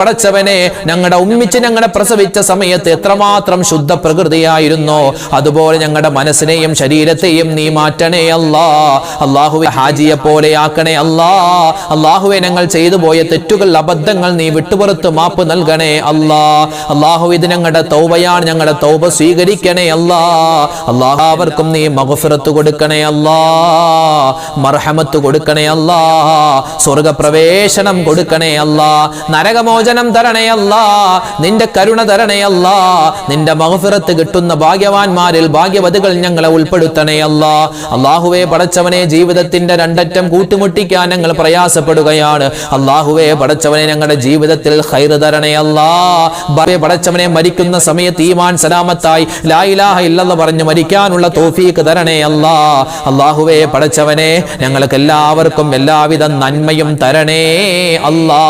പടച്ചവനെ ഞങ്ങളുടെ ഉമ്മിച്ച് ഞങ്ങളെ പ്രസവിച്ച സമയത്ത് എത്രമാത്രം ശുദ്ധ പ്രകൃതിയായിരുന്നോ അതുപോലെ ഞങ്ങളുടെ മനസ്സിനെയും ശരീരത്തെയും നീ മാറ്റണേ അല്ലാ. അല്ലാഹുവേ ഹാജിയെ പോലെ ആക്കണേ അല്ലാ. അല്ലാഹുവേ ഞങ്ങൾ ചെയ്തു പോയ തെറ്റുകൾ അബദ്ധങ്ങൾ നീ വിട്ടുപുറത്ത് മാപ്പ് നൽകണേ അല്ലാ. അല്ലാഹു ഇത് ഞങ്ങളുടെ തൗബയാണ്, ഞങ്ങളുടെ തൗബ സ്വീകരിക്കണേ അല്ലാ. അല്ലാഹുവർക്കും നീ മഗ്ഫിറത്ത് കൊടുക്കണേ അല്ലാ, മർഹമത്ത് കൊടുക്കണേ അല്ലാ, സ്വർഗപ്രവേശനം കൊടുക്കണേ അല്ലാ, നരകമോചനം തരണേ അല്ലാ, നിന്റെ കരുണ തരണേ അല്ലാ, നിന്റെ മഗ്ഫിറത്ത് കിട്ടുന്ന ഭാഗ്യവാന്മാരിൽ ഭാഗ്യവതികൾ ഞങ്ങളെ ഉൾപ്പെടുത്തണേ അല്ലാ. അല്ലാഹുവേ പടച്ചവനെ ജീവിതത്തിന്റെ രണ്ടറ്റം കൂട്ടുമുട്ടിക്കാൻ ഞങ്ങൾ പ്രയാസപ്പെടുകയാണ്. അല്ലാഹുവേ പടച്ചവനെ ഞങ്ങളുടെ ജീവിതത്തിൽ ഖൈർ തരണേ അല്ലാ. പടച്ചവനെ മരിക്കുന്ന സമയത്ത് ഈമാൻ സലാമത്തായി ലാ ഇലാഹ ഇല്ലല്ലാഹ് പറഞ്ഞു മരിക്കാനുള്ള തൗഫീഖ് തരണേ അല്ലാ. അല്ലാഹുവേ പടച്ചവനെ ഞങ്ങൾക്ക് എല്ലാവർക്കും എല്ലാവിധ നന്മയും തരണേ അല്ലാ.